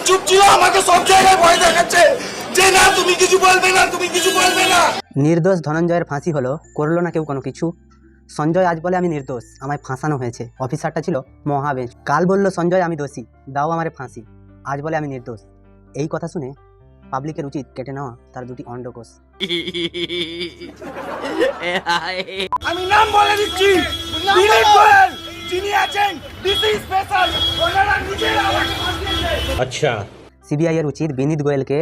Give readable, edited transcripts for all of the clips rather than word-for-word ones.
চুপ ছিল, আমাকে সব জায়গায় ভয় দেখাচ্ছে যে না তুমি কিছু বলবে না, তুমি কিছু বলবে না। নির্দোষ ধনঞ্জয়ের ফাঁসি হলো, করলো না কেউ কোনো কিছু। সঞ্জয় আজ বলে আমি নির্দোষ, আমায় ফাঁসানো হয়েছে। অফিসারটা ছিল মহাবেঞ্চ। কাল বলল সঞ্জয় আমি দোষী, দাও আমারে ফাঁসি। আজ বলে আমি নির্দোষ। এই কথা শুনে পাবলিকের উচিত কেটে নেওয়া তার দুটি অন্ডকোষ। আমি নাম বলে দিচ্ছি, দিলীপ গোয়েল যিনি আছেন ডিসি স্পেশাল, ওনারা নিজেরা আমাকে ফাঁসিয়েছে। আচ্ছা, সিবিআই এর উচিত বিনীত গোয়েলকে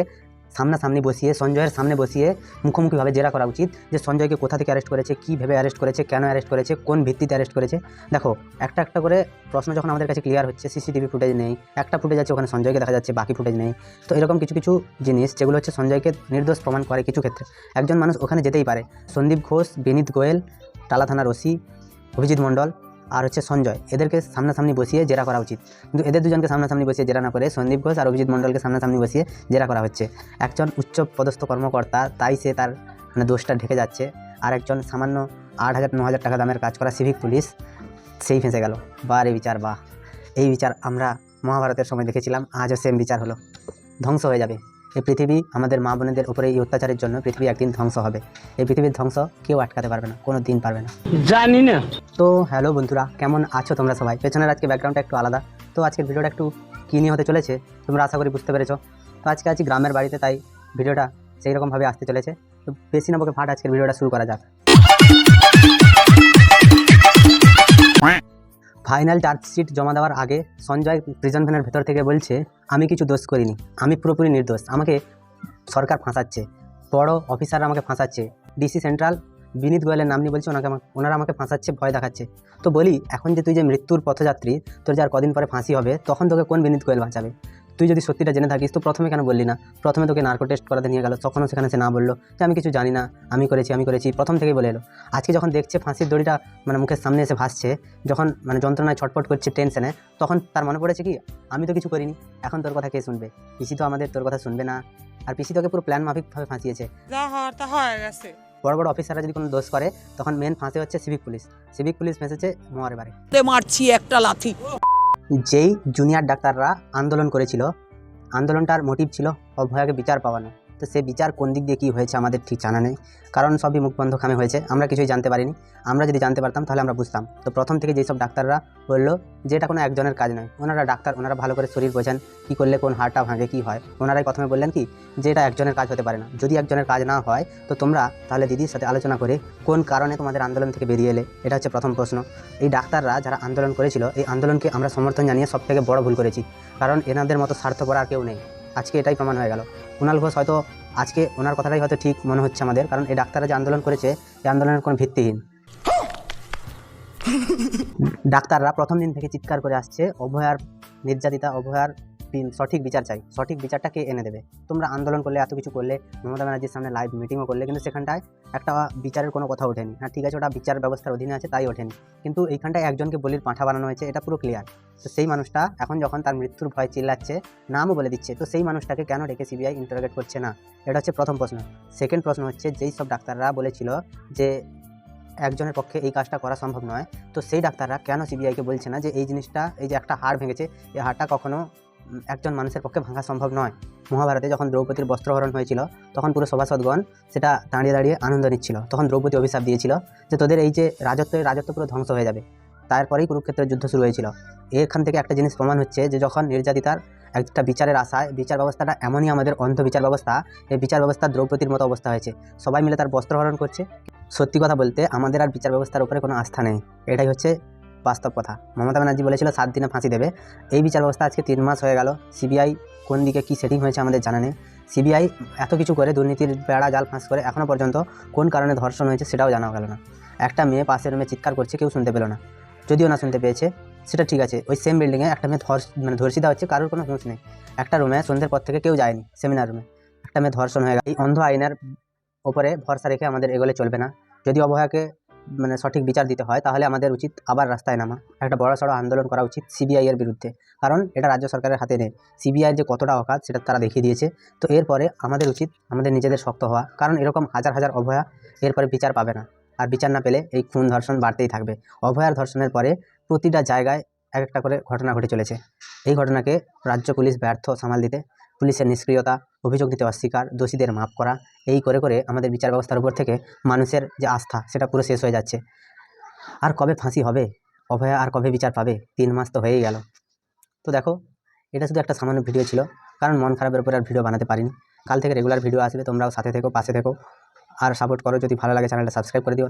সামনাসামনি বসিয়ে, সঞ্জয়ের সামনে বসিয়ে মুখোমুখিভাবে জেরা করা উচিত যে সঞ্জয়কে কোথা থেকে অ্যারেস্ট করেছে, কী ভেবে অ্যারেস্ট করেছে, কেন অ্যারেস্ট করেছে, কোন ভিত্তিতে অ্যারেস্ট করেছে। দেখো, একটা একটা করে প্রশ্ন যখন আমাদের কাছে ক্লিয়ার হচ্ছে, সিসিটিভি ফুটেজ নেই, একটা ফুটেজ আছে ওখানে সঞ্জয়কে দেখা যাচ্ছে, বাকি ফুটেজ নেই। তো এরকম কিছু কিছু জিনিস যেগুলো হচ্ছে সঞ্জয়কে নির্দোষ প্রমাণ করে কিছু ক্ষেত্রে। একজন মানুষ ওখানে যেতেই পারে। সন্দীপ ঘোষ, বিনীত গোয়েল, টালা থানার ওসি অভিজিৎ মণ্ডল আর হচ্ছে সঞ্জয়, এদেরকে সামনাসামনি বসিয়ে জেরা করা উচিত। কিন্তু এদের দুজনকে সামনাসামনি বসিয়ে জেরা না করে সন্দীপ ঘোষ আর অভিজিৎ মণ্ডলকে সামনাসামনি বসিয়ে জেরা করা হচ্ছে। একজন উচ্চ পদস্থ কর্মকর্তা, তাই সে তার দোষটা ঢেকে যাচ্ছে। আর একজন সামান্য 8,000-9,000 টাকা দামের কাজ করা সিভিক পুলিশ, সেই ফেঁসে গেল। বাহ রে বিচার, বাহ! এই বিচার আমরা মহাভারতের সময় দেখেছিলাম, আজও সেম বিচার হলো। ধ্বংস হয়ে যাবে এই পৃথিবী। আমাদের মা বোনেদের উপরে এই অত্যাচারের জন্য পৃথিবী একদিন ধ্বংস হবে। এই পৃথিবীর ধ্বংস কেউ আটকাতে পারবে না, কোনো দিন পারবে না। জানি না। তো হ্যালো বন্ধুরা, কেমন আছো তোমরা সবাই? পেছনের আজকে ব্যাকগ্রাউন্ডটা একটু আলাদা। তো আজকের ভিডিওটা একটু কী নিয়ে হতে চলেছে তোমরা আশা করি বুঝতে পেরেছো। তো আজকে আছি গ্রামের বাড়িতে, তাই ভিডিওটা সেই রকমভাবে আসতে চলেছে। তো বেশি না বকে ফাট আজকের ভিডিওটা শুরু করা যাক। ফাইনাল চার্জশিট জমা দেওয়ার আগে সঞ্জয় প্রিজন ভ্যানের ভেতর থেকে বলছে আমি কিছু দোষ করিনি, আমি পুরোপুরি নির্দোষ, আমাকে সরকার ফাঁসাচ্ছে, বড় অফিসাররা আমাকে ফাঁসাচ্ছে, ডিসি সেন্ট্রাল বিনীত গোয়েলের নাম নিয়ে বলছে ওনারা আমাকে ফাঁসাচ্ছে, ভয় দেখাচ্ছে। তো বলি, এখন যে তুই যে মৃত্যুর পথযাত্রী, তোর যার কদিন পরে ফাঁসি হবে, তখন তোকে কোন বিনীত গোয়েল বাঁচাবে? তুই যদি সত্যিটা জেনে থাকিস তো প্রথমে কেন বললি না? প্রথমে তোকে নার্কো টেস্ট করাতে নিয়ে গেল, তখনও সেখানে সে না বললো যে আমি কিছু জানি না, আমি করেছি, প্রথম থেকেই বলে এলো। আজকে যখন দেখছে ফাঁসির দড়িটা মুখের সামনে এসে ভাসছে, যখন যন্ত্রণায় ছটফট করছে টেনশনে, তখন তার মনে পড়েছে কি আমি তো কিছু করিনি, এখন তোর কথা কে শুনবে? পিসি তো আমাদের তোর কথা শুনবে না। আর পিসি তোকে পুরো প্ল্যান মাফিকভাবে ফাঁসিয়েছে। বড় বড় অফিসাররা যদি কোনো দোষ করে, তখন মেন ফাঁসে হচ্ছে সিভিক পুলিশ ফেঁসেছে মহারে বারে। মারছি একটা লাথি। যেই জুনিয়র ডাক্তাররা আন্দোলন করেছিল, আন্দোলনটার মোটিভ ছিল অভয়াকে বিচার পাওয়ানো। তো সে বিচার কোন দিক দিয়ে কী হয়েছে আমাদের ঠিক জানা নেই, কারণ সবই মুখবন্ধ খামে হয়েছে, আমরা কিছুই জানতে পারিনি। আমরা যদি জানতে পারতাম তাহলে আমরা বুঝতাম। তো প্রথম থেকে যেসব ডাক্তাররা বললো যে এটা কোনো একজনের কাজ নয়, ওনারা ডাক্তার, ওনারা ভালো করে শরীর বোঝেন, কী করলে কোন হাড়টা ভাঙে, কী হয়, ওনারাই প্রথমে বললেন কি যে এটা একজনের কাজ হতে পারে না। যদি একজনের কাজ না হয় তো তোমরা তাহলে দিদির সাথে আলোচনা করে কোন কারণে তোমাদের আন্দোলন থেকে বেরিয়ে এলে, এটা হচ্ছে প্রথম প্রশ্ন। এই ডাক্তাররা যারা আন্দোলন করেছিল, এই আন্দোলনকে আমরা সমর্থন জানিয়ে সব থেকে বড় ভুল করেছি, কারণ এনাদের মতো স্বার্থপর আর কেউ নেই। আজকে এটাই প্রমাণ হয়ে গেল। কুণাল ঘোষ হয়তো আজকে ওনার কথাটাই হয়তো ঠিক মনে হচ্ছে আমাদের, কারণ এই ডাক্তাররা যে আন্দোলন করেছে, এই আন্দোলনের কোনো ভিত্তিহীন। ডাক্তাররা প্রথম দিন থেকে চিৎকার করে আসছে অভয়ার নির্যাতিতা, অভয়ার সঠিক বিচার চাই। সঠিক বিচারটা কে এনে দেবে? তোমরা আন্দোলন করলে, এত কিছু করলে, মমতা ব্যানার্জির সামনে লাইভ মিটিংও করলে, কিন্তু সেখানটায় একটা বিচারের কোনো কথা ওঠেনি। হ্যাঁ ঠিক আছে, ওটা বিচার ব্যবস্থার অধীনে আছে তাই ওঠেনি, কিন্তু এইখানটায় একজনকে বলির পাঁঠা বানানো হয়েছে, এটা পুরো ক্লিয়ার। তো সেই মানুষটা এখন যখন তার মৃত্যুর ভয় চিল্লাচ্ছে, নামও বলে দিচ্ছে, তো সেই মানুষটাকে কেন ডেকে সিবিআই ইন্টারোগেট করছে না? এটা হচ্ছে প্রথম প্রশ্ন। সেকেন্ড প্রশ্ন হচ্ছে, যেই সব ডাক্তাররা বলেছিল যে একজনের পক্ষে এই কাজটা করা সম্ভব নয়, তো সেই ডাক্তাররা কেন সিবিআইকে বলছে না যে এই জিনিসটা, এই যে একটা হাড় ভেঙেছে, এই হাড়টা কখনো একজন মানুষের পক্ষে ভাঙা সম্ভব নয়। মহাভারতে যখন দ্রৌপদীর বস্ত্রহরণ হয়েছিল, তখন পুরো সভাসদগণ সেটা দাঁড়িয়ে দাঁড়িয়ে আনন্দ নিচ্ছিল। তখন দ্রৌপদী অভিশাপ দিয়েছিল যে তোদের এই যে রাজত্ব পুরো ধ্বংস হয়ে যাবে। তারপরেই কুরুক্ষেত্রের যুদ্ধ শুরু হয়েছিল। এখান থেকে একটা জিনিস প্রমাণ হচ্ছে যে যখন নির্যাতিতার একটা বিচারের আশায়, বিচার ব্যবস্থাটা এমনই আমাদের অন্ধ বিচার ব্যবস্থা, এই বিচার ব্যবস্থা দ্রৌপদীর মতো অবস্থা হয়েছে। সবাই মিলে তার বস্ত্রহরণ করছে। সত্যি কথা বলতে আমাদের আর বিচার ব্যবস্থার উপরে কোনো আস্থা নেই, এটাই হচ্ছে বাস্তব কথা। মমতা ব্যানার্জি বলেছিল 7 দিনে ফাঁসি দেবে, এই বিচার ব্যবস্থা আজকে 3 মাস হয়ে গেল। সিবিআই কোন দিকে কী সেটিং হয়েছে আমাদের জানা নেই। সিবিআই এত কিছু করে, দুর্নীতির বেড়া জাল ফাঁস করে, এখনও পর্যন্ত কোন কারণে ধর্ষণ হয়েছে সেটাও জানা গেল না। একটা মেয়ে পাশের রুমে চিৎকার করছে, কেউ শুনতে পেল না। যদিও না শুনতে পেয়েছে সেটা ঠিক আছে, ওই সেম বিল্ডিংয়ে একটা মেয়ে ধর্ষিতা হচ্ছে, কারোর কোনো হুঁশ নেই। একটা রুমে সন্ধ্যের পর থেকে কেউ যায়নি, সেমিনার রুমে একটা মেয়ে ধর্ষণ হয়ে গেল। এই অন্ধ আইনের ওপরে ভরসা রেখে আমাদের এগোলে চলবে না। যদি অভয়াকে সঠিক বিচার দিতে হয়, তাহলে আমাদের উচিত আবার রাস্তায় নামা, একটা বড়সড় আন্দোলন করা উচিত সিবিআই এর বিরুদ্ধে, কারণ এটা রাজ্য সরকারের হাতে নেই। সিবিআই যে কতটা অকাজ সেটা তারা দেখিয়ে দিয়েছে। তো এরপরে আমাদের উচিত আমাদের নিজেদের শক্ত হওয়া, কারণ এরকম হাজার হাজার অভয়া এরপরে বিচার পাবে না, আর বিচার না পেলে এই খুন ধর্ষণ বাড়তেই থাকবে। অভয়ার ধর্ষণের পরে প্রতিটা জায়গায় এক একটা করে ঘটনা ঘটে চলেছে। এই ঘটনাকে রাজ্য পুলিশ ব্যর্থ সামাল দিতে, পুলিশের নিষ্ক্রিয়তা, অভিযোগ দিতে অস্বীকার, দোষীদের মাফ করা, এই করে করে আমাদের বিচার ব্যবস্থার উপর থেকে মানুষের যে আস্থা সেটা পুরো শেষ হয়ে যাচ্ছে। আর কবে ফাঁসি হবে অভয়া, আর কবে বিচার পাবে? 3 মাস তো হয়েই গেল। তো দেখো, এটা শুধু একটা সামান্য ভিডিও ছিল, কারণ মন খারাপের উপরে আর ভিডিও বানাতে পারিনি। কাল থেকে রেগুলার ভিডিও আসবে, তোমরাও সাথে থেকো, পাশে থেকো আর সাপোর্ট করো। যদি ভালো লাগে চ্যানেলটা সাবস্ক্রাইব করে দিও।